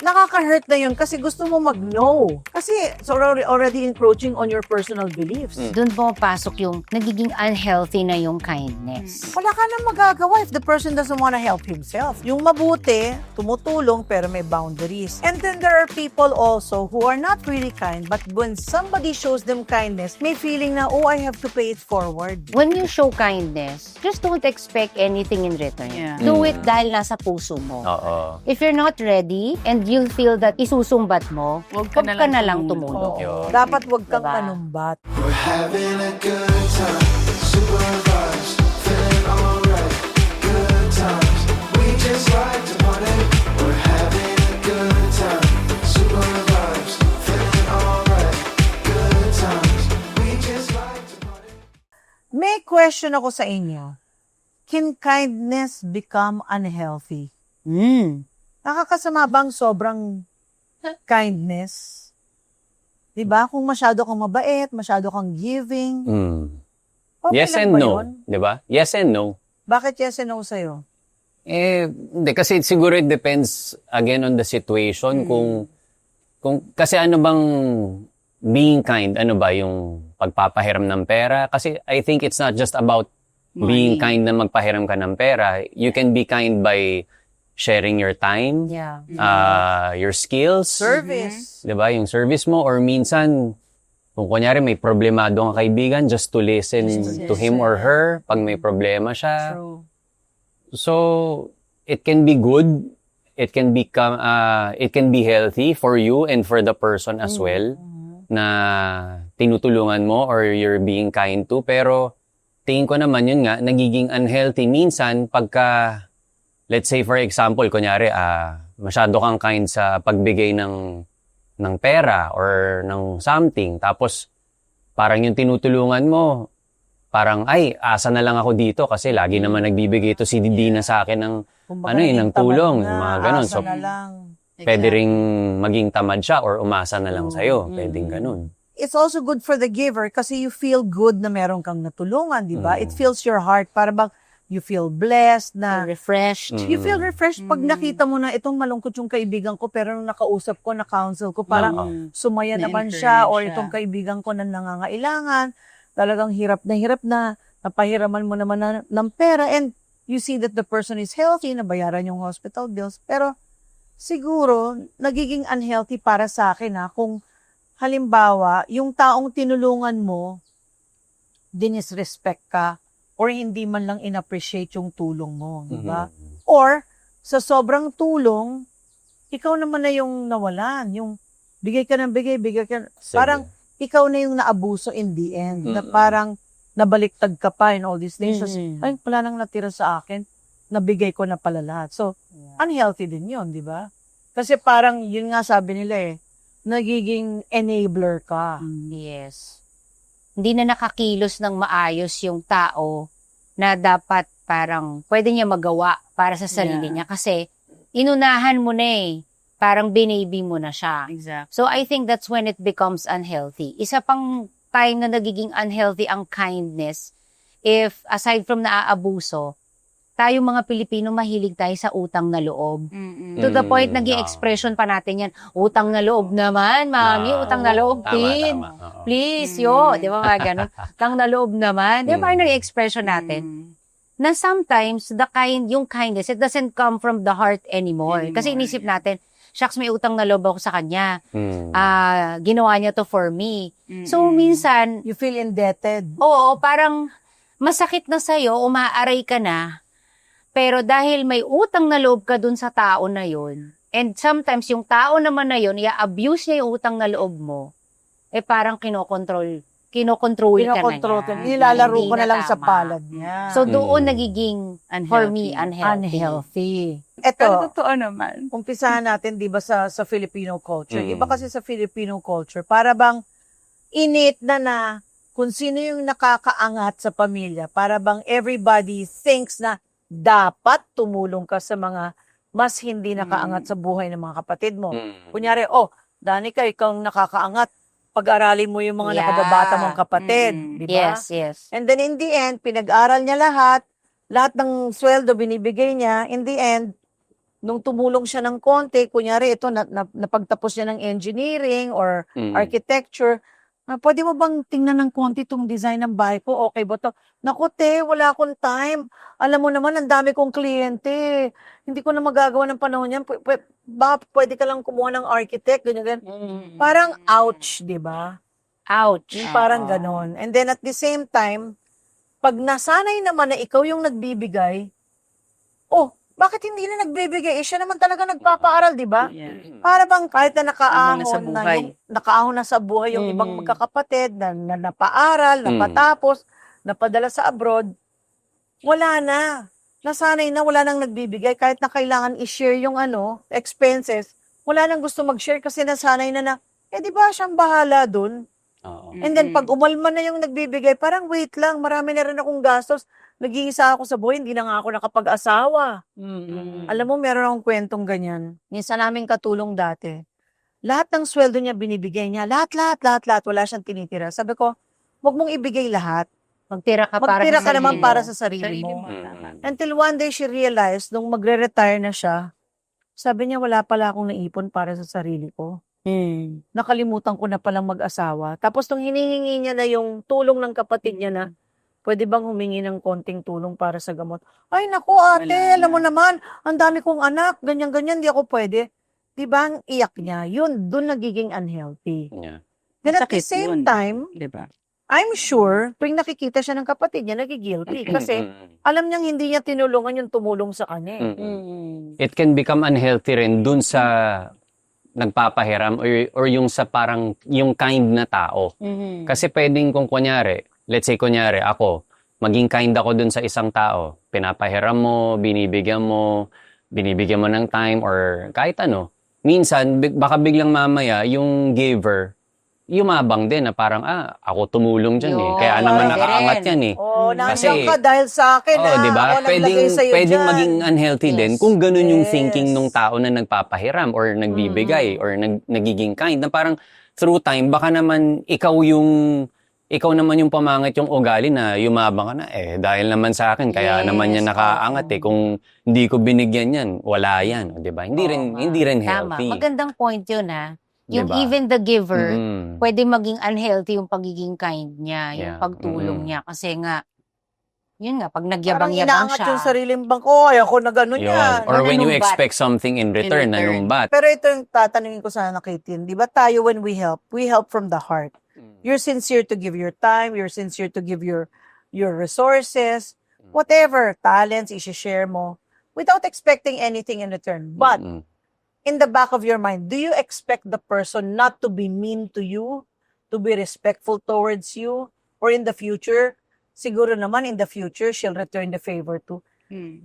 nakaka-hurt na yun kasi gusto mo mag-no. Kasi it's already encroaching on your personal beliefs. Doon pumapasok yung nagiging unhealthy na yung kindness. Wala ka nang magagawa if the person doesn't want to help himself. Yung mabuti, tumutulong pero may boundaries. And then there are people also who are not really kind, but when somebody shows them kindness, may feeling na, oh, I have to pay it forward. When you show kindness, just don't expect anything in return. Yeah. Do it dahil nasa puso mo. Oo. If you're not ready and you feel that isusumbat mo, Huwag huwag ka na lang tumulong. Yun. Dapat wag kang Diba? manumbat. We're having a good time, super vibes, feeling alright, good times. We just like to party. We're having a good time, super vibes, feeling alright, good times. We just like to party. May question ako sa inyo. Can kindness become unhealthy? Nakakasama bang sobrang kindness? Diba? Kung masyado kang mabait, masyado kang giving. Okay Yes lang and ba no. yun? Diba? Yes and no. Bakit yes and no sa'yo? Hindi. Kasi siguro it depends again on the situation. Kasi ano bang being kind? Ano ba yung pagpapahiram ng pera? Kasi I think it's not just about being kind na magpahiram ka ng pera. You can be kind by sharing your time, Yeah. your skills, Service. diba? Yung service mo, or minsan, kung kunyari may problemado ang kaibigan, just to listen to him or her pag may problema siya. True. So, it can be good. It can be healthy for you and for the person as well na tinutulungan mo or you're being kind to. Pero tingin ko naman yun nga, nagiging unhealthy minsan pagka, let's say for example, kunyari, masyado kang kind sa pagbigay ng pera or ng something. Tapos, parang yung tinutulungan mo, parang, ay, asa na lang ako dito kasi lagi naman nagbibigay ito si Dina sa akin ng, Kumbaga, ng tamad tulong, na, yung mga ganun. asa So, na lang. pwede ring maging tamad siya or umasa na lang sa'yo. Pwedeng ganun. It's also good for the giver kasi you feel good na meron kang natulungan, di ba? It fills your heart para bang you feel blessed na Refreshed. you feel refreshed pag nakita mo na itong malungkot yung kaibigan ko pero nung nakausap ko, na-counsel ko, parang sumaya naman siya or Na-encourage itong siya. kaibigan ko na nangangailangan, talagang hirap na, napahiraman mo naman ng pera and you see that the person is healthy, nabayaran yung hospital bills. Pero siguro, nagiging unhealthy para sa akin kung halimbawa, yung taong tinulungan mo, dinisrespect ka or hindi man lang inappreciate yung tulong mo, di ba? Or, sa sobrang tulong, ikaw naman na yung nawalan. Yung bigay ka ng bigay ka. Sige. Parang ikaw na yung naabuso in the end. Na parang nabaliktad ka pa and all these things. Tapos, ay, wala nang natira sa akin. Nabigay ko na pala lahat. So, unhealthy din yun, di ba? Kasi parang, yun nga sabi nila nagiging enabler ka. Yes. Hindi na nakakilos ng maayos yung tao na dapat parang pwede niya magawa para sa sarili niya kasi inunahan mo na parang binaby mo na siya. Exactly. So I think that's when it becomes unhealthy. Isa pang time na nagiging unhealthy ang kindness if aside from naaabuso, tayo mga Pilipino mahilig tayo sa utang na loob. To the point, naging expression pa natin yan, utang na loob naman, mami, utang na loob, tin. Tama. Oo. Please, di ba mga ganun? Utang na loob naman. Di ba parang naging expression natin? Na sometimes, yung kindness, it doesn't come from the heart anymore. Kasi inisip natin, shucks, may utang na loob ako sa kanya. Ginawa niya to for me. So, minsan, You feel indebted. oo, parang masakit na sa'yo, umaaray ka na, pero dahil may utang na loob ka dun sa tao na yun, and sometimes yung tao naman na yun, i-abuse niya yung utang na loob mo, parang kinokontrol ka na niya. Nilalaro Hindi ko na lang sa tama. palad niya. So doon nagiging, for me, unhealthy. Pero Ito, totoo naman. umpisahan natin, di ba, sa Filipino culture. Iba kasi sa Filipino culture, para bang innate na kung sino yung nakakaangat sa pamilya, para bang everybody thinks na dapat tumulong ka sa mga mas hindi nakaangat sa buhay ng mga kapatid mo. Kunyari, Danica, ikaw ang nakakaangat, pag-aralin mo yung mga Yeah. nakababata mong kapatid, di ba? Yes. And then in the end, pinag-aral niya lahat ng sweldo binibigay niya, in the end, nung tumulong siya ng konti, kunyari ito, napagtapos niya ng engineering or architecture, pwede mo bang tingnan ng konti itong design ng bahay ko? Okay ba to? Naku, te, wala akong time. Alam mo naman, ang dami kong kliyente. Hindi ko na magagawa ng panahon yan. Pwede ka lang kumuha ng architect, ganyan. Parang ouch, di ba? Ouch. Yung parang ganon. And then at the same time, pag nasanay naman na ikaw yung nagbibigay, bakit hindi na nagbibigay? Siya naman talaga nagpapaaral, di ba? Yeah. Para bang kahit na Ahon na sa buhay. nakaahon na sa buhay yung ibang magkakapatid na napaaral, napatapos, napadala sa abroad, wala na. Nasanay na, wala nang nagbibigay. Kahit na kailangan i-share yung expenses, wala nang gusto mag-share kasi nasanay na, di ba siyang bahala dun? Oo. And then, pag umalma na yung nagbibigay, parang wait lang, marami na rin akong gastos. Nag-iisa ako sa buhay, hindi na nga ako nakapag-asawa. Alam mo, meron akong kwentong ganyan. Minsan naming katulong dati. Lahat ng sweldo niya, binibigay niya. Lahat. Wala siyang tinitira. Sabi ko, huwag mong ibigay lahat. Magtira ka Magtira ka sa naman sarili para mo. sa sarili mo. Tama. Until one day, she realized, nung magre-retire na siya, sabi niya, wala pala akong naipon para sa sarili ko. Nakalimutan ko na palang mag-asawa. Tapos nung hinihingi niya na yung tulong ng kapatid niya na, pwede bang humingi ng konting tulong para sa gamot? Ay, naku ate, Wala alam mo na. naman, ang dami kong anak, ganyan-ganyan, di ako pwede. Di ba, ang iyak niya, yun, dun nagiging unhealthy. Yeah. Then at the Masakit same yun. time, Diba? I'm sure, tuwing nakikita siya ng kapatid niya, nagigilty. Kasi alam niyang hindi niya tinulungan yung tumulong sa kanya. It can become unhealthy rin dun sa nagpapahiram or yung sa parang yung kind na tao. Kasi pwedeng kung let's say ako, maging kind ako dun sa isang tao. Pinapahiram mo, binibigyan mo ng time or kahit ano. Minsan, baka biglang mamaya, yung giver, yumabang din na parang, ako tumulong dyan eh. Yun, Kaya naman pwede nakaangat rin. yan eh. Nandiyan Kasi- ka dahil sa akin, Oo, di ba? Ako naglagay sa'yo Pwedeng dyan. maging unhealthy din Yes. kung ganun yung Yes. thinking nung tao na nagpapahiram or nagbibigay or nagiging kind. Na parang through time, baka naman ikaw naman yung pamangit yung ugali na yumabang ka na dahil naman sa akin kaya Yes, naman yan nakaangat oo. kung hindi ko binigyan yan wala yan, o, 'di ba? Hindi rin Tama. healthy. Magandang point yun Yung Diba? even the giver, Mm. pwede maging unhealthy yung pagiging kind niya, yung Yeah. pagtulong niya. Kasi nga, yun nga, pag Parang nagyabang-yabang inaangat siya. yung sariling bangko. Ay, ako na gano'n Yun. yan. Or when you Nanumbat. expect something in return, return. nanumbat. Pero ito yung tatanungin ko sana kay Tin. Di ba tayo when we help from the heart. You're sincere to give your time, you're sincere to give your resources, whatever, talents, i-share mo, without expecting anything in return. But, in the back of your mind, do you expect the person not to be mean to you, to be respectful towards you, or in the future, siguro naman in the future, she'll return the favor too.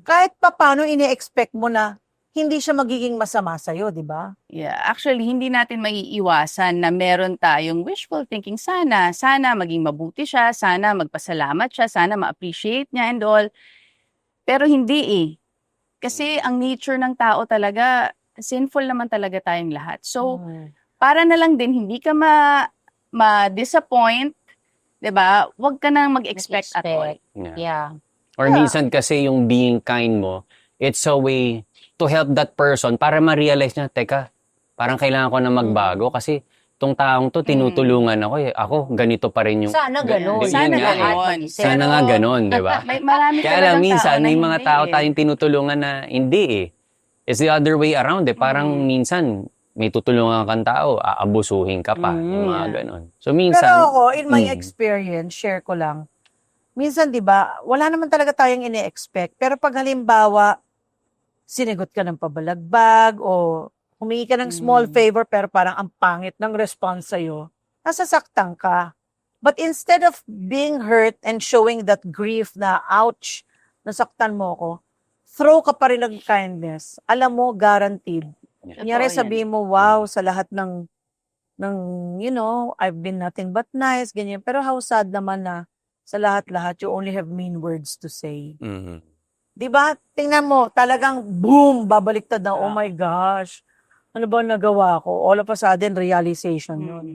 Kahit paano ini-expect mo na hindi siya magiging masama sa'yo, di ba? Yeah, actually, hindi natin maiiwasan na meron tayong wishful thinking. Sana maging mabuti siya, sana magpasalamat siya, sana ma-appreciate niya and all. Pero hindi Kasi ang nature ng tao talaga, sinful naman talaga tayong lahat. So, para na lang din, hindi ka ma-disappoint, 'di ba? Huwag ka nang mag-expect at all. Yeah. Or minsan kasi yung being kind mo, it's a way to help that person para ma-realize niya, teka, parang kailangan ko na magbago kasi tong taong to tinutulungan ako ganito pa rin yung Sana ganun. Yun Sana nga ganun. Sana nga ganun, di ba? Marami Kaya lang talagang minsan tao na may mga hindi tao tayong tinutulungan na hindi It's the other way around Parang minsan may tutulungan kang tao, aabusuhin ka pa, yung mga ganon. So minsan Pero ako, in my experience, share ko lang, minsan, di ba, wala naman talaga tayong ini-expect. Pero pag halimbawa, sinigot ka ng pabalagbag o humingi ka ng small favor pero parang ang pangit ng response sa'yo, nasasaktan ka. But instead of being hurt and showing that grief na, ouch, nasaktan mo ko, throw ka pa rin ng kindness. Alam mo, guaranteed. Kunyari sabihin mo, wow, sa lahat ng, I've been nothing but nice, ganyan. Pero how sad naman na sa lahat-lahat, you only have mean words to say. Di ba? Tingnan mo, talagang boom, babaliktad na, oh my gosh, ano ba nagawa ko? All of a sudden, realization yun.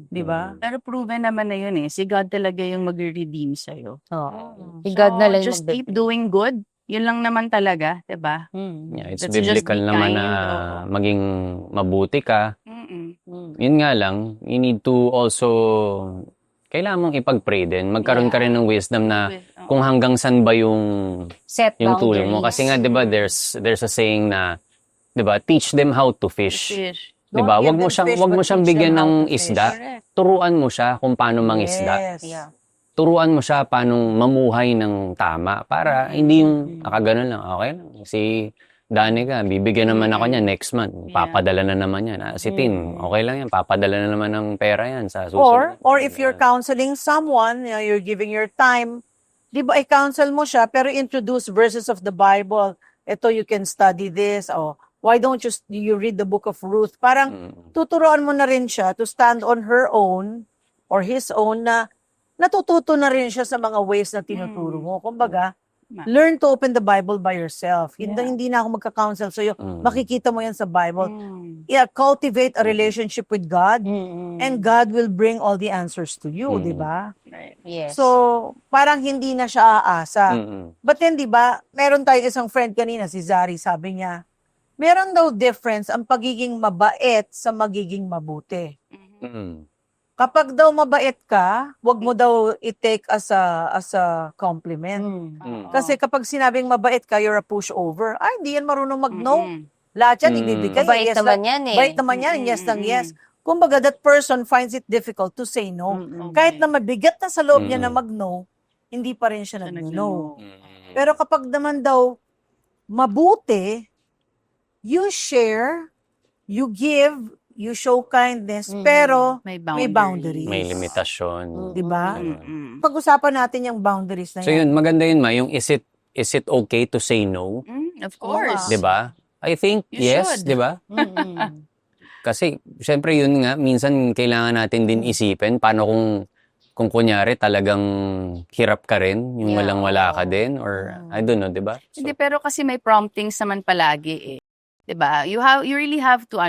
Di ba? Pero proven naman na yun Si God talaga yung mag-redeem sa'yo. Oo. Si God na lang Just magdagdag. keep doing good. Yun lang naman talaga, 'di ba? Yeah, it's That's just biblical be naman kind, na oo. maging mabuti ka. Yun nga lang, you need to also, kailangan mong ipag-pray din. Magkaroon ka rin ng wisdom na kung hanggang saan ba yung Set tulong mo. boundaries. Kasi nga, di ba, there's a saying na, di ba, teach them how to fish. Fish. Di ba? Don't Wag mo give them siyang, fish, wag mo but siyang teach them bigyan how ng to fish. isda. Correct. Turuan mo siya kung paano mangisda. Yes. Yeah. Turuan mo siya paano mamuhay ng tama para hindi yung nakaganon lang. Okay lang. Si Danica, bibigyan naman ako niya next month. Papadala na naman yan. Si Tin, okay lang yan. Papadala na naman ng pera yan sa susunod. Or if you're counseling someone, you're giving your time, di ba, i-counsel mo siya, pero introduce verses of the Bible. Ito, you can study this. Oh, why don't you read the book of Ruth? Parang tuturuan mo na rin siya to stand on her own or his own na natututo na rin siya sa mga ways na tinuturo mo. Kumbaga, learn to open the Bible by yourself. Hindi na ako magka-counsel sa'yo. Makikita mo yan sa Bible. Yeah, cultivate a relationship with God and God will bring all the answers to you, di ba? Yes. So, parang hindi na siya aasa. But then, di ba, meron tayong isang friend kanina, si Zari, sabi niya, meron daw difference ang pagiging mabait sa magiging mabuti. Kapag daw mabait ka, wag mo daw i-take as a compliment. Kasi kapag sinabing mabait ka, you're a pushover. Ay, hindi yan marunong mag-no. Lahat yan, ibibigay. Bait Yes naman lang. yan eh. Bait naman yan, yes lang yes. Kumbaga, that person finds it difficult to say no. Kahit na mabigat na sa loob niya na mag-no, hindi pa rin siya nag-no. Pero kapag naman daw mabuti, you share, you give, you show kindness, pero May may boundaries. May limitasyon. Di ba? Pag-usapan natin yung boundaries na So yan. yun, maganda yun, yung is it okay to say no? Of course. 'Di ba? I think You yes, should. 'di ba? Kasi syempre yun nga, minsan kailangan natin din isipin paano kung kunyari talagang hirap ka rin, yung walang-wala ka din or I don't know, 'di ba? So, Hindi, pero kasi may promptings naman palagi eh. 'Di ba? You really have to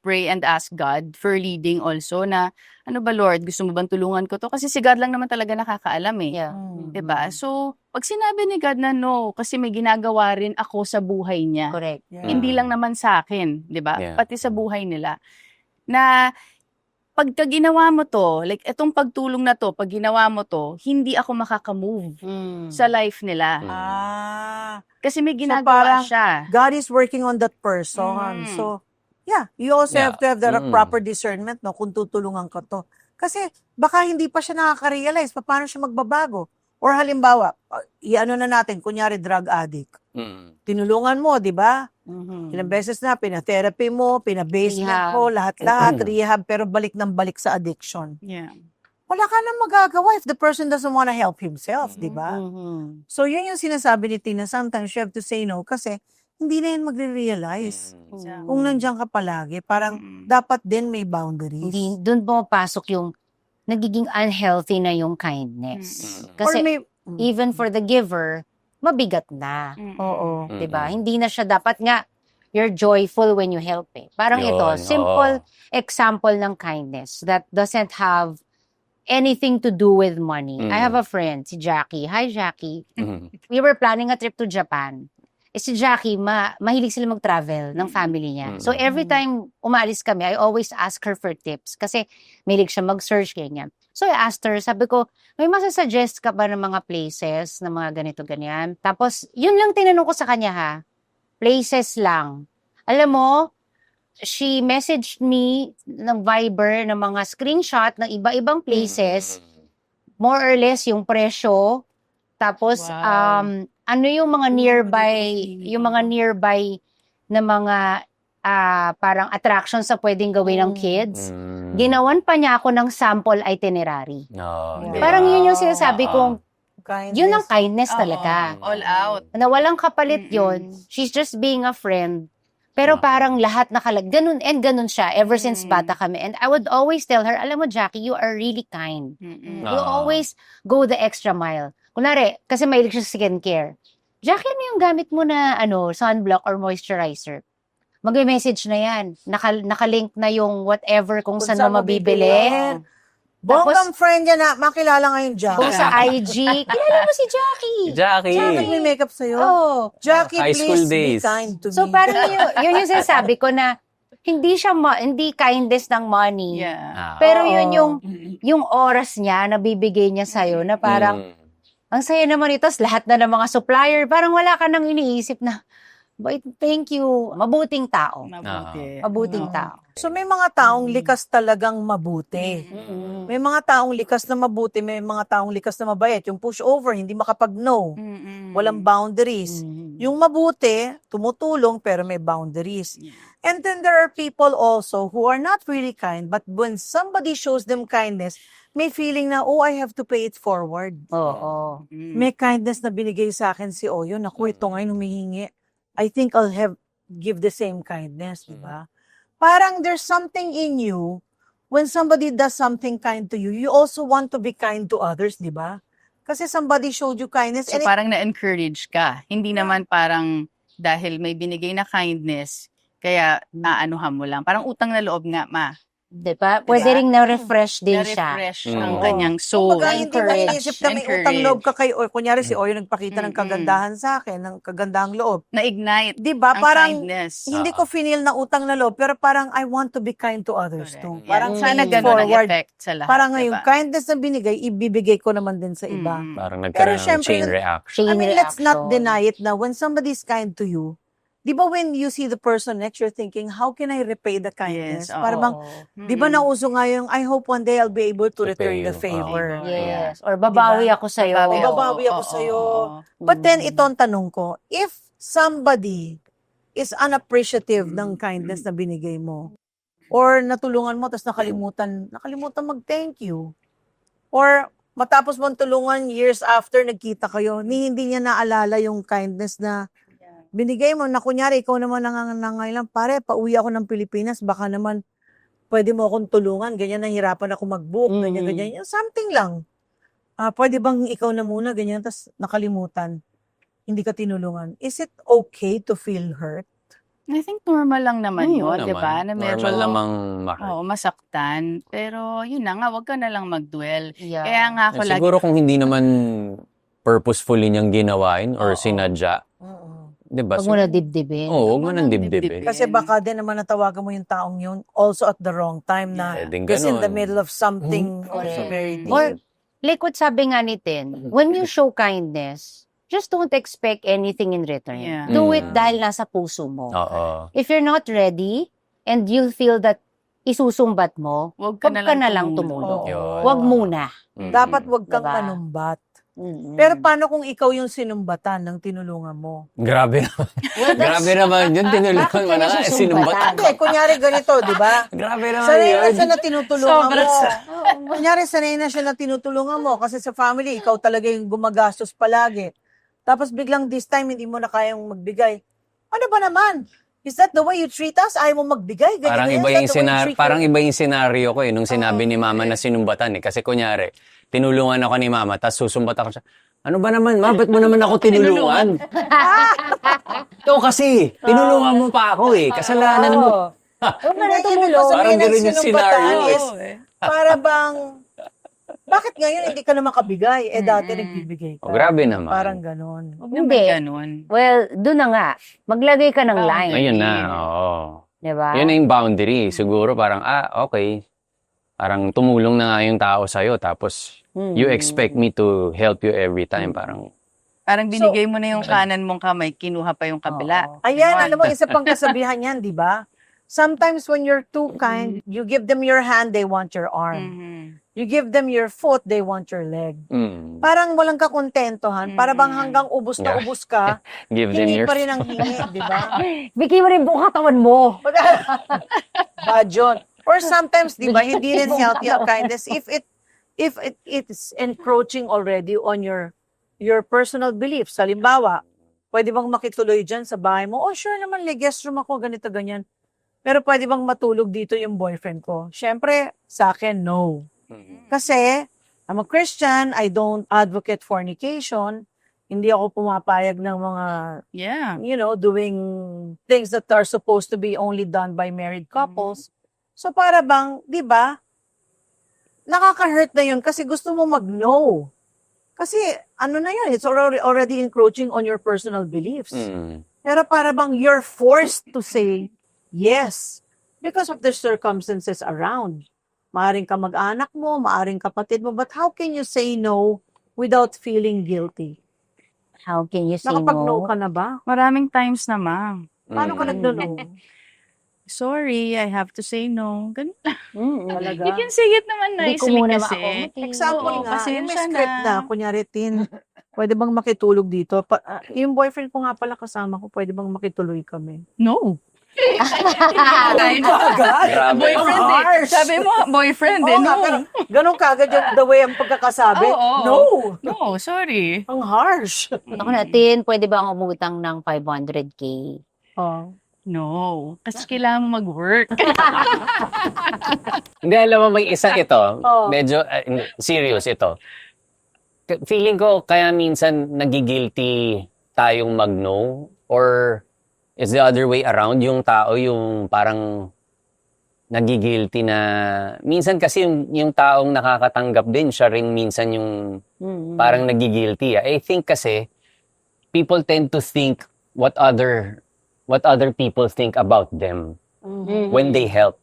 pray and ask God for leading also na ano ba Lord, gusto mo bang tulungan ko to? Kasi si God lang naman talaga nakakaalam eh. Yeah. 'Di ba? So, pag sinabi ni God na no, kasi may ginagawa rin ako sa buhay niya. Correct. Yeah. Hindi lang naman sa akin, 'di ba? Yeah. Pati sa buhay nila. Na pagka ginawa mo to, like etong pagtulong na to, pag ginawa mo to, hindi ako makaka-move sa life nila. Kasi may ginagawa parang siya. God is working on that person. So, yeah, you also have to have the proper discernment, no, kung tutulungan ka to. Kasi baka hindi pa siya nakaka-realize paano siya magbabago. Or halimbawa, i-ano na natin, kunyari drug addict. Tinulungan mo, di ba? Ilang beses na, pina-therapy mo, pina-basement mo, lahat-lahat, rehab, pero balik ng balik sa addiction. Yeah. Wala ka nang magagawa if the person doesn't want to help himself, di ba? So, yun yung sinasabi ni Tina. Sometimes you have to say no kasi hindi na yan magre-realize. Kung nandiyan ka palagi, parang dapat din may boundaries. Hindi, doon pumapasok yung nagiging unhealthy na yung kindness. Kasi Or may, even for the giver, mabigat na. oo. Diba? Hindi na siya dapat nga, you're joyful when you help eh. Parang Yun, ito, simple oo. example ng kindness that doesn't have anything to do with money. I have a friend, si Jackie. Hi, Jackie. We were planning a trip to Japan. Si Jackie, mahilig sila mag-travel ng family niya. So every time umaalis kami, I always ask her for tips. Kasi mahilig siya mag-search, ganyan. So I asked her, sabi ko, may masasuggest ka ba ng mga places, na mga ganito, ganyan? Tapos, yun lang tinanong ko sa kanya ha. Places lang. Alam mo, she messaged me ng Viber ng mga screenshot ng iba-ibang places, more or less yung presyo. Tapos, ano yung mga nearby na mga parang attractions sa pwedeng gawin ng kids. Ginawan pa niya ako ng sample itinerary. Parang yun yung sinasabi kong, Kindness. yun ang kindness talaga. All out. Na walang kapalit yun. She's just being a friend. Pero parang lahat ganun and ganun siya ever since bata kami. And I would always tell her, alam mo Jackie, you are really kind. You always go the extra mile. Kunwari, kasi mahilig siya sa skincare. Jackie, ano yung gamit mo na sunblock or moisturizer? Mag-message na yan. Nakalink na yung whatever kung saan mo mabibili. Bonggang friend niya na, makilala ngayon, Jackie. Kung sa IG, kilala mo si Jackie. Jackie. Nagme-makeup sa'yo? Oh. Jackie, High school please be days. kind to So me. parang yun yung sinasabi ko na hindi siya hindi kindness ng money. Yeah. Ah. Pero Oo. yun yung oras niya na bibigay niya sa'yo na parang ang saya naman ito, lahat na ng mga supplier, parang wala ka nang iniisip na, thank you, mabuting tao. Mabuti. Mabuting Oo. tao. So may mga taong likas talagang mabuti. May mga taong likas na mabuti, may mga taong likas na mabait. Yung push over, hindi makapag-no. Mm-mm. Walang boundaries. Yung mabuti, tumutulong pero may boundaries. Yeah. And then there are people also who are not really kind, but when somebody shows them kindness, may feeling na, oh, I have to pay it forward. Oo. May kindness na binigay sa akin si Oyo. Naku, ito ngayon humihingi. I think I'll give the same kindness, di ba? Parang there's something in you, when somebody does something kind to you, you also want to be kind to others, di ba? Kasi somebody showed you kindness. So and parang na-encourage ka. Hindi naman parang dahil may binigay na kindness, kaya naanuhan mo lang. Parang utang na loob nga, ma. Diba? Pwede ring na-refresh din siya. Na-refresh Mm. ang Oo. kanyang soul. Kumbaga, hindi ba Encourage. inisip na may utang loob ka kay Oyo? Kunyari si Oyo nagpakita ng Mm-mm. kagandahan sa akin, ng kagandahang loob. Na-ignite Di ba? ang Parang, kindness. hindi ko finil na utang na loob, pero parang I want to be kind to others Correct. too. Yeah. Parang Sana pay it ganun ang forward. effect sa lahat. Parang ngayon, diba? kindness na binigay, ibibigay ko naman din sa iba. Mm. Parang Pero nagkaroon ng syempre, chain reaction. Chain I mean, let's not reaction. deny it na when somebody's kind to you, di ba when you see the person next, you're thinking, how can I repay the kindness? Yes, oo. Para bang, di ba nauso nga yung, I hope one day I'll be able to To return pay the you. favor. Yes. Or babawi ako sa'yo. Babawi ako. Babawi ako sa'yo. But then, ito ang tanong ko, if somebody is unappreciative ng kindness na binigay mo, or natulungan mo, tapos nakalimutan mag-thank you, or matapos mong tulungan, years after, nagkita kayo, hindi niya naalala yung kindness na binigay mo, na kunyari, ikaw naman nangangailan, pare, pauwi ako ng Pilipinas, baka naman, pwede mo akong tulungan, ganyan, nahirapan ako mag-book, ganyan, yung something lang. Pwede bang ikaw na muna, ganyan, tas nakalimutan, hindi ka tinulungan. Is it okay to feel hurt? I think normal lang naman yun, Naman. di ba? Na medyo, Normal namang ma-hurt. masaktan. Pero yun na nga, wag ka na lang mag-dwell. Yeah. Kaya nga ako lagi, Siguro kung hindi naman purposefully niyang ginawain or sinadya, di ba? Huwag mo na dibdibin. Oo, huwag mo nang dibdibin. dibdibin. Kasi baka din naman natawagan mo yung taong yun also at the wrong time na Pwedeng just in the ganun. middle of something also Correct. very deep. Or, like what sabi nga ni Tin, when you show kindness, just don't expect anything in return. Yeah. Do it Mm. dahil nasa puso mo. Oo. If you're not ready, and you feel that isusumbat mo, wag wag ka na lang tumulong. Yun. Wag muna. Mm. Dapat wag kang Diba? manumbat. Mm-mm. Pero paano kung ikaw yung sinumbatan ng tinulungan mo? Grabe naman. Grabe naman. Yun, tinulungan Bakit mo ka na nga. nasusumbatan? Sinumbatan. Hindi, kunyari ganito, di ba? Grabe naman Sanay na yun. siya na tinutulungan Sobra mo. Kunyari, sanay na siya na tinutulungan mo kasi sa family, ikaw talaga yung gumagastos palagi. Tapos biglang this time, hindi mo na kayang magbigay. Ano ba naman? Is that the way you treat us? Ayaw mo magbigay? Ganyan Parang na yan? iba Is yung that the way you treat parang your- iba yung scenario ko nung sinabi ni mama na sinumbatan Kasi kunyari, tinulungan ako ni mama tapos susumbat ako siya. Ano ba naman, ma? Ba't mo naman ako tinulungan? Ito kasi, tinulungan mo pa ako Kasalanan mo. Huwag ka na Hindi, tumulong. ibig sabihin Parang ng ganun yung sinumbatan scenario. is, para bang, bakit ngayon hindi ka na makabigay? Dati nagbibigay ka. Grabe naman. Parang ganon. Huwag naman Hindi. ganun. Well, doon na nga. Maglagay ka ng line. Ayun na, oo. Diba? Yun na yung boundary. Siguro parang, okay. Parang tumulong na nga yung tao sa'yo. Tapos, you expect me to help you every time. Parang, Parang binigay mo na yung kanan mong kamay, kinuha pa yung kabila. Oo. Ayan, alam mo, isa pang kasabihan yan, di ba? Sometimes when you're too kind, you give them your hand, they want your arm. Mhm. You give them your foot, they want your leg. Parang walang kakontentohan. Para bang hanggang ubus na Yeah. ubus ka, give them hindi your... pa rin ang hingi, di ba? Bigay mo rin buong katawan mo. Bad yun. Or sometimes, di ba, hindi rin healthy ang kindness if it's encroaching already on your personal beliefs. Halimbawa, pwede bang makituloy dyan sa bahay mo? Oh, sure naman, guest room ako, ganito, ganyan. Pero pwede bang matulog dito yung boyfriend ko? Siyempre, sa akin, no. Kasi, I'm a Christian, I don't advocate fornication, hindi ako pumapayag ng mga, Yeah. doing things that are supposed to be only done by married couples. So para bang, di ba, nakaka-hurt na yun kasi gusto mo mag-no. Kasi ano na yan, it's already encroaching on your personal beliefs. Pero para bang you're forced to say yes because of the circumstances around. Maaring ka mag-anak mo, maaring kapatid mo, but how can you say no without feeling guilty? How can you say Nakapag-no no? ka na ba? Maraming times na, ma'am. Paano ka nag-no? Sorry, I have to say no. Ganun. Talaga? You can say it naman Hindi ko nicely muna kasi. ma-accommodate. Example Oo, nga, yung may pasensya script na, kunyari, Tin, pwede bang makitulog dito? Yung boyfriend ko nga pala kasama ko, pwede bang makituloy kami? No. Grabe. Boyfriend Ang eh. harsh. Sabi mo, boyfriend eh. Oo nga, No. pero ganun kagad yung the way ang pagkakasabi. Oo. No! No, sorry. Ang harsh. Ako natin, pwede ba ang umutang ng 500K? Oh. No. Kasi kailangan mo mag-work. Hindi, alam mo, may isa ito. Oh. Medyo, serious ito. Feeling ko, kaya minsan nagigilty tayong mag-no, or it's the other way around, yung tao yung parang nagigilty na, minsan kasi yung taong nakakatanggap din, siya rin minsan yung parang nagigilty. I think kasi, people tend to think what other people think about them when they help.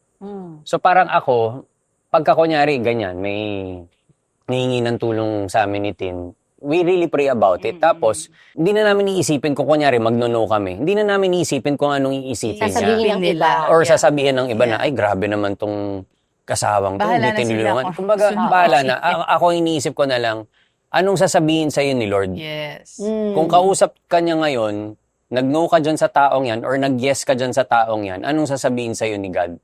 So parang ako, pagka kunyari ganyan, may hihingi ng tulong sa amin ni Tin, we really pray about it. Tapos, hindi na namin iisipin kung kunyari magno-no kami. Hindi na namin iisipin kung anong iisipin niya. Sasabihin ng iba. Or sasabihin ng iba na, ay grabe naman tong kasawang to, Bahala hindi na sila tinulungan. kung Kumbaga, gusto nila bahala na. isipin. Ako iniisip ko na lang, anong sasabihin sa'yo ni Lord? Yes. Kung kausap ka niya ngayon, nag-no ka dyan sa taong yan, or nag-yes ka dyan sa taong yan, anong sasabihin sa'yo ni God?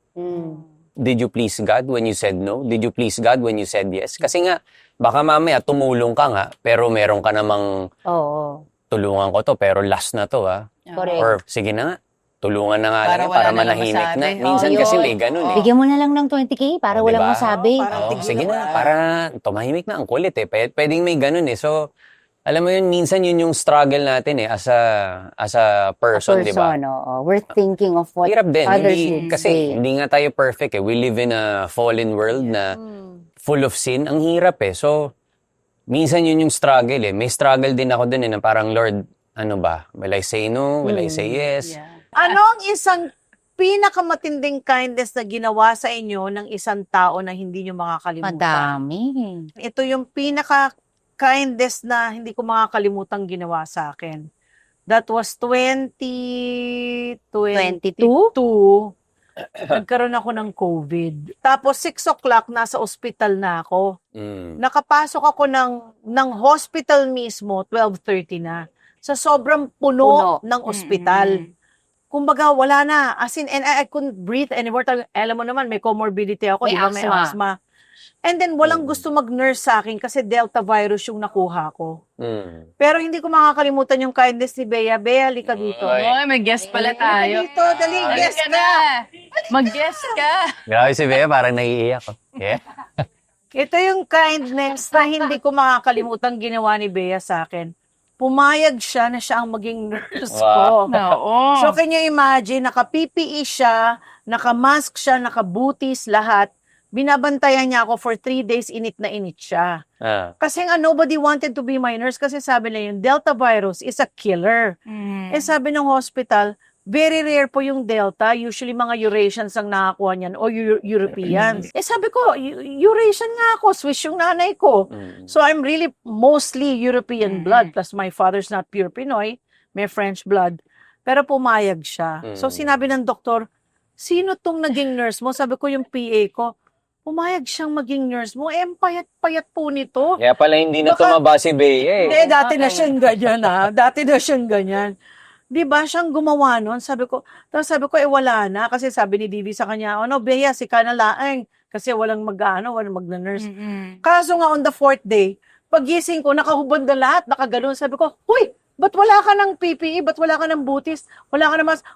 Did you please God when you said no? Did you please God when you said yes? Kasi nga, baka mamaya tumulong ka nga, pero meron ka namang Oo. tulungan ko to, pero last na to Correct. Or sige na nga, tulungan na nga Para lang yan, wala para na lang manahimik na. masabi. Minsan Oo, kasi yun. may ganun eh. Bigyan mo na lang ng 20K para Oh, walang diba? masabi. Parang Oo, tigilan sige mo na, na. para tumahimik na, ang kulit eh. Pwedeng may ganun eh. So, alam mo yun, minsan yun yung struggle natin eh, as a person, di ba? Oo. We're thinking of what Hirap din. others Hindi, would kasi say. hindi nga tayo perfect eh. We live in a fallen world na full of sin. Ang hirap eh. So, minsan yun yung struggle eh. May struggle din ako dun eh, na parang, Lord, ano ba? Will I say no? Will I say yes? Yeah. Ano ang isang pinakamatinding kindness na ginawa sa inyo ng isang tao na hindi nyo makakalimutan? Madami. Ito yung pinaka-kindness na hindi ko makakalimutang ginawa sa akin. That was 2022. 22? Nagkaroon ako ng COVID. Tapos 6 o'clock, nasa ospital na ako. Nakapasok ako ng hospital mismo, 12:30 na. Sa sobrang puno ng ospital. Kumbaga, wala na. As in, and I couldn't breathe anymore. Alam mo naman, may comorbidity ako. May Di ba? May asthma. asthma. And then, walang gusto mag-nurse sa akin kasi Delta virus yung nakuha ko. Pero hindi ko makakalimutan yung kindness ni Bea. Bea, halika dito. Oy, may guest pala tayo. Dito, dali, guess Halika na. Mag-guest ka. Grabe si Bea, parang naiiyak ko. Yeah. Ito yung kindness na hindi ko makakalimutan ginawa ni Bea sa akin. Pumayag siya na siya ang maging nurse ko. Oo. So, can you imagine, naka-PPE siya, naka-mask siya, naka-booties, lahat. Binabantayan niya ako for 3 days, init na init siya. Kasi nga, nobody wanted to be my nurse kasi sabi na yung Delta virus is a killer. Eh, sabi ng hospital, very rare po yung Delta. Usually, mga Eurasians ang nakakuha niyan o Europeans. Eh, sabi ko, Eurasian nga ako. Swiss yung nanay ko. So, I'm really mostly European blood. Plus, my father's not pure Pinoy. May French blood. Pero pumayag siya. So, sinabi ng doktor, sino tong naging nurse mo? Sabi ko, yung PA ko. Pumayag siyang maging nurse mo. Eh, ang payat-payat po nito. Kaya pala hindi na Baka- tumaba si Bea eh. Hindi, dati na siyang ganyan Dati na siyang ganyan. Di ba siyang gumawa nun? Sabi ko, wala na. Kasi sabi ni Divi sa kanya, Bea, si ka na laeng. Kasi walang walang magna-nurse. Kaso nga on the 4th day, pagising ko, nakahubad na lahat, nakaganon. Sabi ko, huy, ba't wala ka ng PPE? Ba't wala ka ng butis? Wala ka ng mask?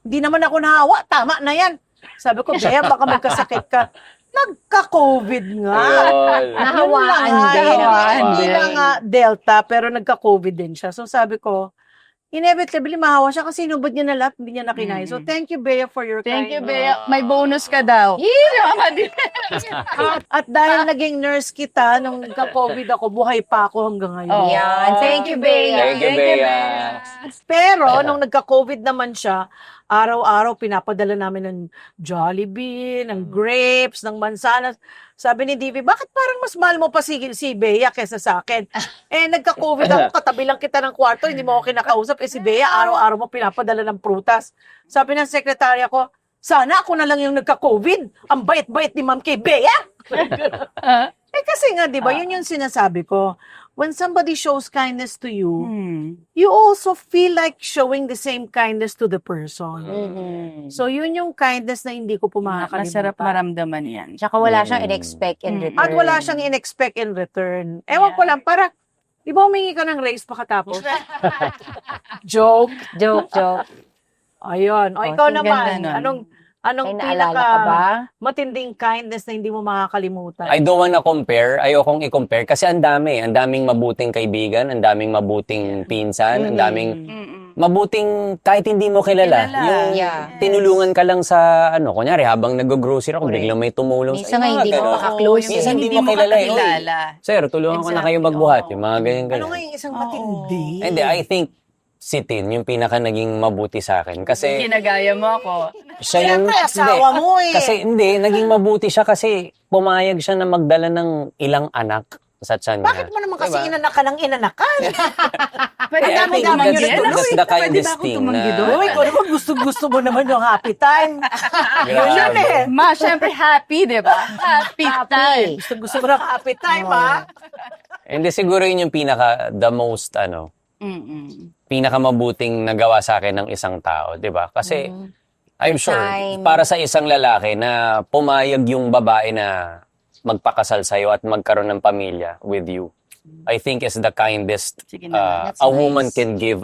Di naman ako nahawa. Tama na yan. Sabi ko, Bea, baka magkasakit ka. Nagka-COVID nga. Ayun. Nahawaan Yun lang nga, din. Hindi na nga Delta, pero nagka-COVID din siya. So sabi ko, inevitably mahawa siya kasi inubad niya na lahat, hindi niya nakinaya. So thank you, Bea, for your Thank you, kindness. Bea. May bonus ka daw. si Mama din. At dahil naging nurse kita, nung nagka-COVID ako, buhay pa ako hanggang ngayon. Yan. Thank you, Bea. Thank you, Bea. Pero, nung nagka-COVID naman siya, araw-araw pinapadala namin ng Jollibee, ng grapes, ng mansanas. Sabi ni Divi, bakit parang mas mahal mo pa si Bea kesa sa akin? Nagka-COVID ako, katabi lang kita ng kwarto, hindi mo ako kinakausap. Si Bea, araw-araw mo pinapadala ng prutas. Sabi ng sekretarya ko, sana ako na lang yung nagka-COVID. Ang bait-bait ni Ma'am kay Bea. Kasi nga, di ba, yun yung sinasabi ko. When somebody shows kindness to you, you also feel like showing the same kindness to the person. So, yun yung kindness na hindi ko po makakalimutan. Masarap maramdaman yan. Tsaka wala siyang in-expect in return. At wala siyang in-expect in return. Ewan ko lang, para, di ba humingi ka ng raise pakatapos? Joke. Joke. Ayun. O, Oh, ikaw ang naman, ganda nun. anong May naalala ka ba? matinding kindness na hindi mo makakalimutan? I don't wanna compare. Ayokong i-compare kasi ang daming mabuting kaibigan, ang daming mabuting pinsan, ang daming mabuting kahit hindi mo kilala. Yung Yeah. tinulungan ka lang sa kunyari habang nag-grocery ako, biglang may tumulong Minsan sa'yo, nga mga hindi mo ganon. makaklose. Minsan Hindi hindi mo kilala eh. kakilala. Sir, tulungan ko na kayo Exactly, magbuhat. oo. Yung mga ganyan-ganyan. Ano nga yung isang matindi? Hindi, I think si Tin, yung pinaka naging mabuti sa akin. Kasi Ginagaya mo ako. siya yung... Siyempre, asawa mo eh. Kasi naging mabuti siya kasi pumayag siya na magdala ng ilang anak sa tiyan niya. Bakit mo naman kasi Diba? inanak ka ng inanakan? Pwede I ba think akong tumanggi that's- doon? that's the Pwede ba kindest akong thing tumanggi na- doon? Uy, ikaw naman gusto mo naman yung happy time. Yun eh. Ma, syempre happy, di ba? Happy time. Gusto mo ng happy time, ha? Hindi, siguro yun yung the most, pinakamabuting nagawa sa akin ng isang tao, di ba? Kasi, I'm sure, Time. para sa isang lalaki na pumayag yung babae na magpakasal sa'yo at magkaroon ng pamilya with you, I think is the kindest Sige na, that's a nice. woman can give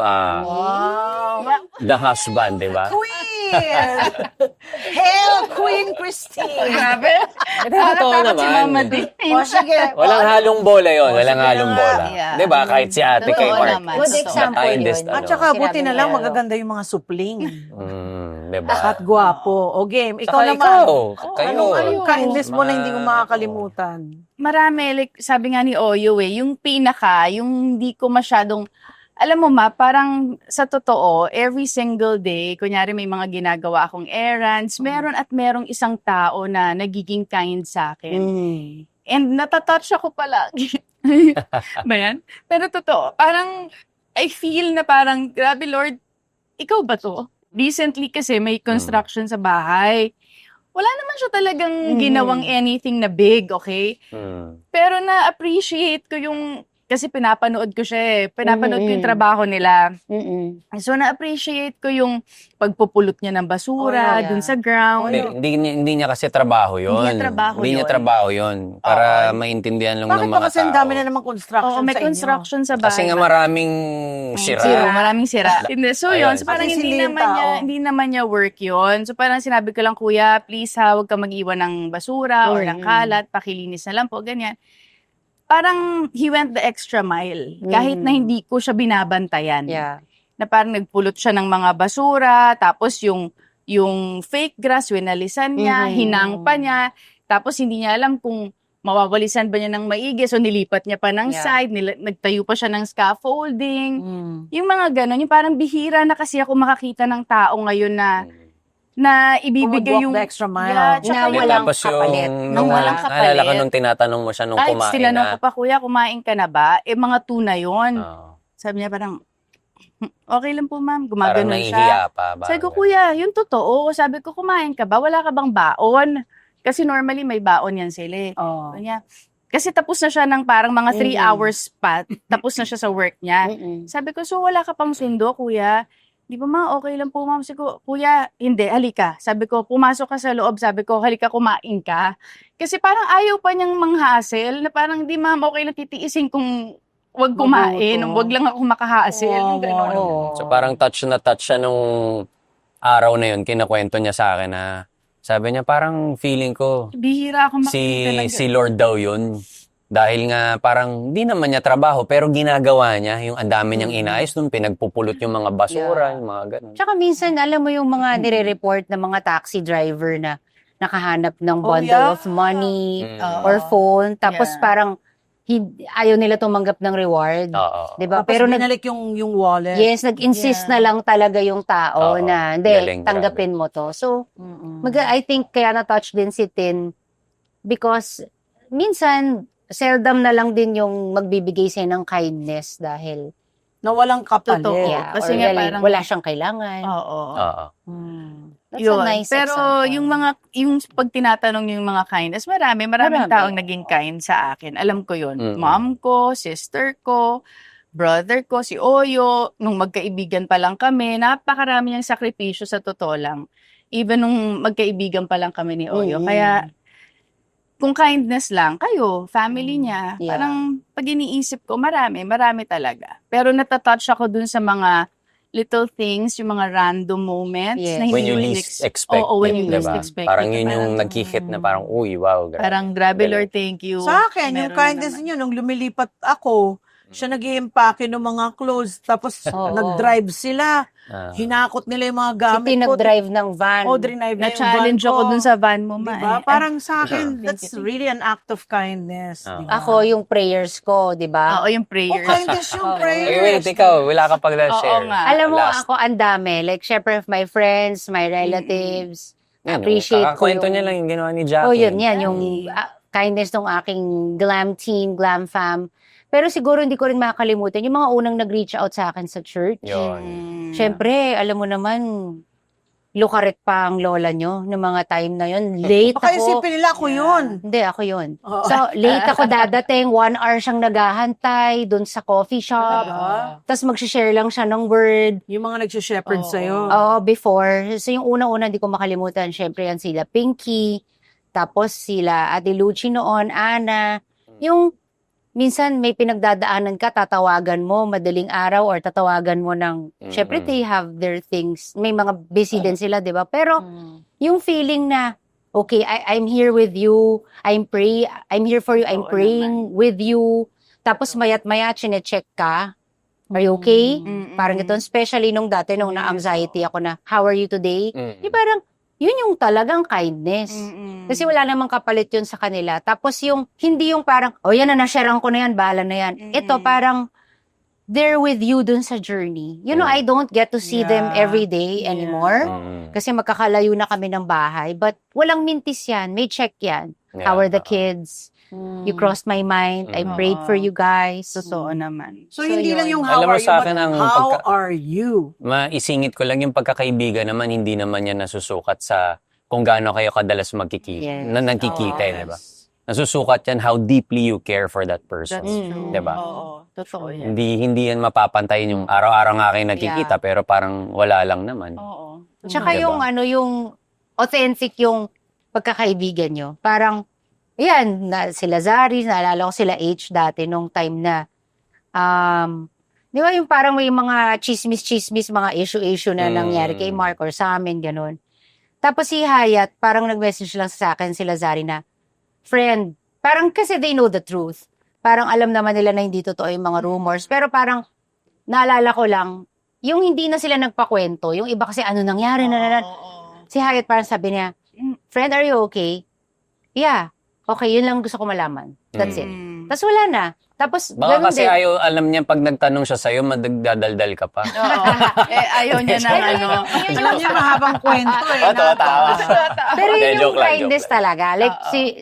the husband, di ba? Queen! Hail Queen Christine! Grabe. Totoo Natatakot si naman. Mama din. O sige. Walang halong bola yon, walang sige halong na. bola. Yeah. Di ba? Kahit si ate Totoo kay Mark. naman. Good Totoo. example The kindest, yun. At saka Sinabi buti na lang niya, magaganda yung mga supling. Di ba? At gwapo. O game, ikaw Saka naman. kayo. Anong kindness mo na hindi mo Mga- makakalimutan? Marami, like, sabi nga ni Oyo yung pinaka, yung hindi ko masyadong, alam mo ma, parang sa totoo, every single day, kunyari may mga ginagawa akong errands, meron at merong isang tao na nagiging kind sa akin. And natatouch ako palagi. Ba yan? Pero totoo, parang, I feel na parang, grabe Lord, ikaw ba to? Recently kasi may construction sa bahay. Wala naman siya talagang ginawang anything na big, okay? Pero na-appreciate ko yung, kasi pinapanood ko siya eh. Pinapanood ko yung trabaho nila. So na-appreciate ko yung pagpupulot niya ng basura Oh, yeah. dun sa ground. Hindi niya kasi trabaho yun. Hindi niya trabaho Hindi niya yun. trabaho yun. Para maintindihan lang Bakit ng ba mga kasi ang tao. dami na namang construction Oo, may sa inyo? construction sa bahay. Kasi nga maraming sira. Maraming sira. Hindi, so yun, Ayun. so parang Kasi hindi sila yung naman tao. hindi naman niya work yun. So parang sinabi ko lang, kuya, please ha, huwag ka mag-iwan ng basura or ng kalat, pakilinis na lang po, ganyan. Parang he went the extra mile. Kahit na hindi ko siya binabantayan. Yeah. Na parang nagpulot siya ng mga basura, tapos yung fake grass, winalisan niya, hinang pa niya, tapos hindi niya alam kung mawawalisan ba niya ng maigi, so nilipat niya pa ng Yeah. side, nagtayo pa siya ng scaffolding. Yung mga ganon, yung parang bihira na kasi ako makakita ng tao ngayon na ibibigay Mag-walk yung... the extra mile. Yeah, tsaka Na yung- walang Tapos kapalit. Nung walang kapalit. Naalala ka nung tinatanong mo siya nung Kahit kumain tinanong ko na. pa, kuya, kumain ka na ba? Eh, mga tuna yun. Oo. Sabi niya parang, okay lang po ma'am, Parang gumagano nahihiya siya. pa. Sabi ko, kuya, yung totoo. Sabi ko, kumain ka ba? Wala ka bang baon? Kasi normally may baon yan sila. Oh. Sabi niya, kasi tapos na siya ng parang mga 3 hours pa. Tapos na siya sa work niya. Sabi ko, so wala ka pang sundo, kuya? Di ba ma, okay lang po ma'am. Sabi ko, kuya, hindi, halika. Sabi ko, pumasok ka sa loob. Sabi ko, halika, kumain ka. Kasi parang ayaw pa niyang manghassle na parang, di ma'am, okay lang titiisin kung wag kumain. Mabuto. Wag lang ako makahassle. Wow, Ganon. wow. So parang touch na touch siya nung araw na yun. Kinakwento niya sa akin na sabi niya parang feeling ko Bihira ako makita ng si Lord daw yun. Dahil nga parang di naman niya trabaho pero ginagawa niya yung ang dami niyang inaayos nung pinagpupulot yung mga basura, yung mga ganun. Tsaka minsan, alam mo yung mga nire-report ng mga taxi driver na nakahanap ng Oh, bundle yeah. of money Mm. or phone, tapos Yeah. parang ayaw nila tumanggap ng reward. Oo. 'Di ba? Tapos Pero binalik yung wallet. yes, nag-insist Yeah. na lang talaga yung tao Oo. na, hindi, Galing, tanggapin mo to. So, I think kaya na-touch din si Tin because minsan, seldom na lang din yung magbibigay sa'yo ng kindness dahil Na walang kapalit. Totoo. kasi Kasi nga parang- wala siyang kailangan. Oo. Oo. That's Yun. a nice Pero example. yung pag tinatanong yung mga kindness, maraming Marami. taong naging kind sa akin. Alam ko yun. Mm. Mom ko, sister ko, brother ko, si Oyo, nung magkaibigan pa lang kami, napakarami niyang sakripisyo sa totoo lang. Even nung magkaibigan pa lang kami ni Oyo. Mm. Kaya, kung kindness lang, kayo, family niya, Yeah. parang pag iniisip ko, marami talaga. Pero natatouch ako dun sa mga little things, yung mga random moments Yes. na hindi When you mo least inex- expect Oo, when it, you least diba? expect Parang it. yun yung Parang, nag-hit na parang, uy, wow, grabe. Parang grabe Galing. Lord, thank you. Sa akin, yung Meron na kindness naman. niyo, nung lumilipat ako, siya nag-i-empake ng mga clothes, tapos Oo. nag-drive sila. Ah. Hinakot nila yung mga Si gamit Tin ko. nag-drive ng van. O, drive na yung van Na-challenge ko. ako dun sa van mo, ma. Diba? eh. Parang sa akin, Thank that's you. really an act of kindness. Ah. Diba? Ako, yung prayers ko, di ba? Oo, yung Oh, prayers. kindness yung Oo. prayers. Wait, ikaw, wala ka pag Oo share. nga. Alam mo, Last. ako, ang dami. Like, syempre, my friends, my relatives, Yan, appreciate ko kakakwento yung- niya lang yung ginawa ni Jackie. oh, yun, yan, yung Jackie. kindness ng aking glam team, glam fam. Pero siguro hindi ko rin makakalimutan yung mga unang nag-reach out sa akin sa church. Yun. Syempre, alam mo naman, lukaret pa ang lola nyo ng mga time na yun. Late Baka ako. isipin nila ako yun. Hindi, ako yun. Oo. So, late ako dadating, 1 hour siyang naghahantay dun sa coffee shop. Diba? Tapos mag-share lang siya ng word. Yung mga nagsishepherd Oo. sa'yo. Before. So, yung unang-una, hindi ko makalimutan. Syempre, yan sila Pinky. Tapos sila Ate Lucy noon, Ana. Yung minsan may pinagdadaanan ka, tatawagan mo madaling araw or tatawagan mo ng, syempre they have their things. May mga busy din sila, di ba? Pero yung feeling na, okay, I'm here with you. I'm here for you. I'm Oo praying with you. Tapos mayat-maya, chinecheck ka. Are you okay? Parang ito, especially nung dati, nung na-anxiety ako na, how are you today? Mm. Di parang, yun yung talagang kindness. Kasi wala namang kapalit yun sa kanila. Tapos yung, hindi yung parang, oh yan na, nasharean ko na yan, bahala na yan. Ito parang, they're with you dun sa journey. You know, I don't get to see them Yeah. every day anymore. Mm. Kasi magkakalayo na kami ng bahay. But walang mintis yan. May check yan. Yeah. How are the kids? You crossed my mind. I prayed for you guys. Totoo naman. So, hindi yun. lang yung how Alam mo are you, sa but akin ang how are you? Maisingit ko lang yung pagkakaibigan naman, hindi naman yan nasusukat sa kung gaano kayo kadalas magkikita. Yes. Na nagkikita, di ba? Nasusukat yan how deeply you care for that person. That's true. Di ba? Oo, totoo yan. Hindi yan mapapantayin yung araw-araw nga kayo nagkikita, pero parang wala lang naman. Oo. Tsaka Diba? yung yung authentic yung pagkakaibigan nyo. Parang, yan, sila Zari, naalala ko sila H dati nung time na, di ba yung parang may mga chismis-chismis, mga issue-issue na nangyari kay Mark or sa amin, ganun. Tapos si Hayat, parang nag-message lang sa akin sila Zari na, friend, parang kasi they know the truth. Parang alam naman nila na hindi totoo yung mga rumors. Pero parang, naalala ko lang, yung hindi na sila nagpakwento, yung iba kasi ano nangyari na. Si Hayat parang sabi niya, friend, are you okay? Yeah. Okay, yun lang gusto ko malaman. That's it. Tapos wala na. Tapos, Baka ganun kasi din. alam niya pag nagtanong siya sa'yo, madagdadaldal ka pa. Oo. Ayaw niya ng ano. Alam niyo, mahabang kwento eh. Oo, tama. Pero Hindi, yun yung joke lang, kindness joke lang. talaga. Like,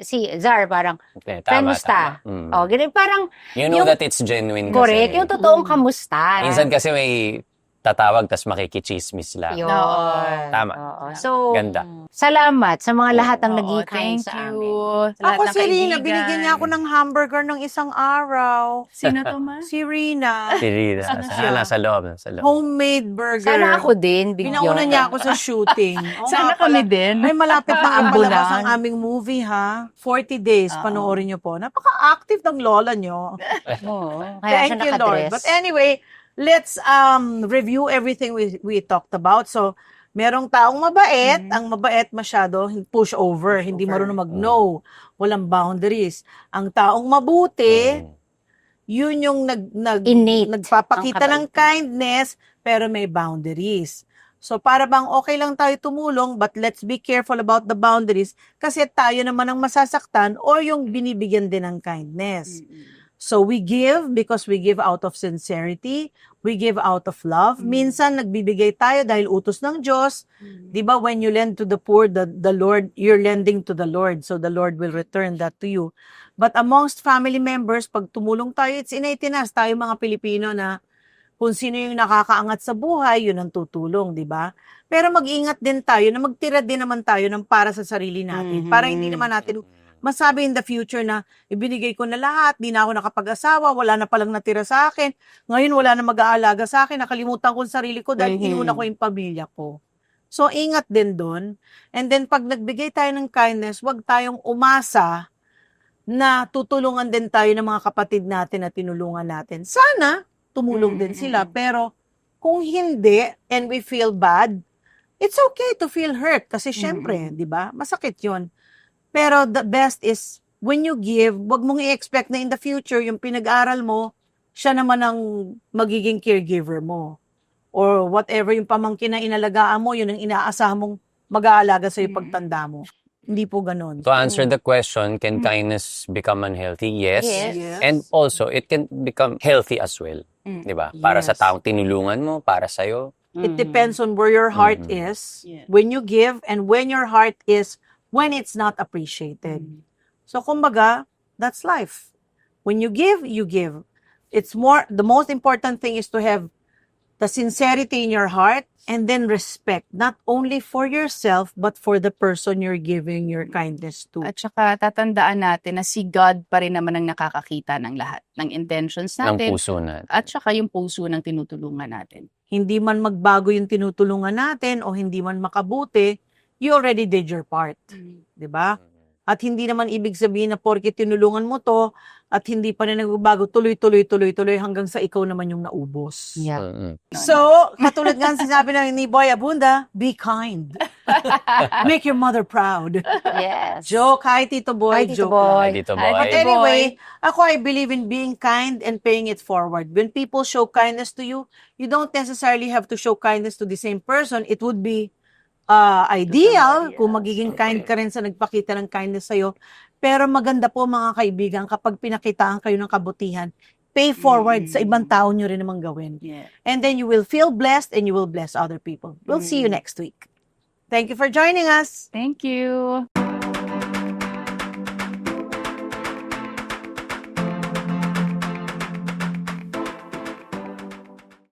si Zar, parang, Okay, friend, tama, musta? tama. Mm. Oh, ganun. Parang, You know yung- that it's genuine kasi. correct. Yung totoong kamusta. Minsan kasi may tatawag tas makikichismis lang. Yun. Tama. Oo. So, Ganda. salamat sa mga lahat ng Oo, naging kind thank sa you. amin. Sa lahat Ako ng si Rina, kaibigan. binigyan niya ako ng hamburger ng isang araw. Sino to, ma? Si Rina. Si Rina. Ano siya? Nasa loob. Nasa loob. Homemade burger. Sana ako din, bigyan. Pinauna niya ako sa shooting. Oo Sana nga pala. kami din. Ay, malapit na Paambulan. palabas ang aming movie, ha? 40 days, panoorin niyo po. Napaka-active ng lola niyo. Oo. Kaya siya Thank you, Lord. nakadress. But anyway, let's review everything we talked about. So, merong taong mabait, ang mabait masyado, push over, hindi marunong mag-no, walang boundaries. Ang taong mabuti, yun yung Innate nagpapakita ang ng kindness, pero may boundaries. So, para bang okay lang tayo tumulong, but let's be careful about the boundaries kasi tayo naman ang masasaktan o yung binibigyan din ng kindness. So, we give because we give out of sincerity. We give out of love. Minsan, nagbibigay tayo dahil utos ng Diyos. Di ba, when you lend to the poor, the Lord, you're lending to the Lord. So, the Lord will return that to you. But amongst family members, pag tumulong tayo, it's innate in us, tayo mga Pilipino na kung sino yung nakakaangat sa buhay, yun ang tutulong, di ba? Pero mag-ingat din tayo na magtira din naman tayo ng para sa sarili natin. Para hindi naman natin masabi in the future na ibinigay ko na lahat, di na ako nakapag-asawa, wala na palang natira sa akin, ngayon wala na mag-aalaga sa akin, nakalimutan ko ang sarili ko dahil inuna ko yung pamilya ko. So, ingat din doon. And then, pag nagbigay tayo ng kindness, wag tayong umasa na tutulungan din tayo ng mga kapatid natin na tinulungan natin. Sana, tumulong din sila. Pero, kung hindi, and we feel bad, it's okay to feel hurt. Kasi syempre, di ba? Masakit yon. Pero the best is, when you give, wag mong i-expect na in the future, yung pinag-aral mo, siya naman ang magiging caregiver mo. Or whatever yung pamangkin na inalagaan mo, yun ang inaasahan mong mag-aalaga sa'yo pagtanda mo. Hindi po ganun. To answer the question, can kindness become unhealthy? Yes. Yes. And also, it can become healthy as well. Di ba? Para sa Yes. taong tinulungan mo, para sa'yo. It depends on where your heart is, when you give, and when your heart is, when it's not appreciated. So, kumbaga, that's life. When you give, you give. It's more, the most important thing is to have the sincerity in your heart and then respect, not only for yourself, but for the person you're giving your kindness to. At saka tatandaan natin na si God pa rin naman ang nakakakita ng lahat, ng intentions Ng natin. puso natin. At saka yung puso ng tinutulungan natin. Hindi man magbago yung tinutulungan natin o hindi man makabuti, you already did your part. 'Di ba? At hindi naman ibig sabihin na porke tinulungan mo to at hindi pa rin nagbabago, tuloy hanggang sa ikaw naman yung naubos. Yeah. So, katulad nga sinabi ni Boy Abunda, be kind. Make your mother proud. Yes. Joke, hi Tito Boy. Hi, Tito Joke Boy. lang. Ay, dito, Ay, boy. But anyway, ako I believe in being kind and paying it forward. When people show kindness to you, you don't necessarily have to show kindness to the same person. It would be ideal kung magiging kind ka rin sa nagpakita ng kindness sa'yo. Pero maganda po mga kaibigan, kapag pinakitaan kayo ng kabutihan, pay forward sa ibang tao nyo rin naman gawin. Yeah. And then you will feel blessed and you will bless other people. We'll see you next week. Thank you for joining us. Thank you.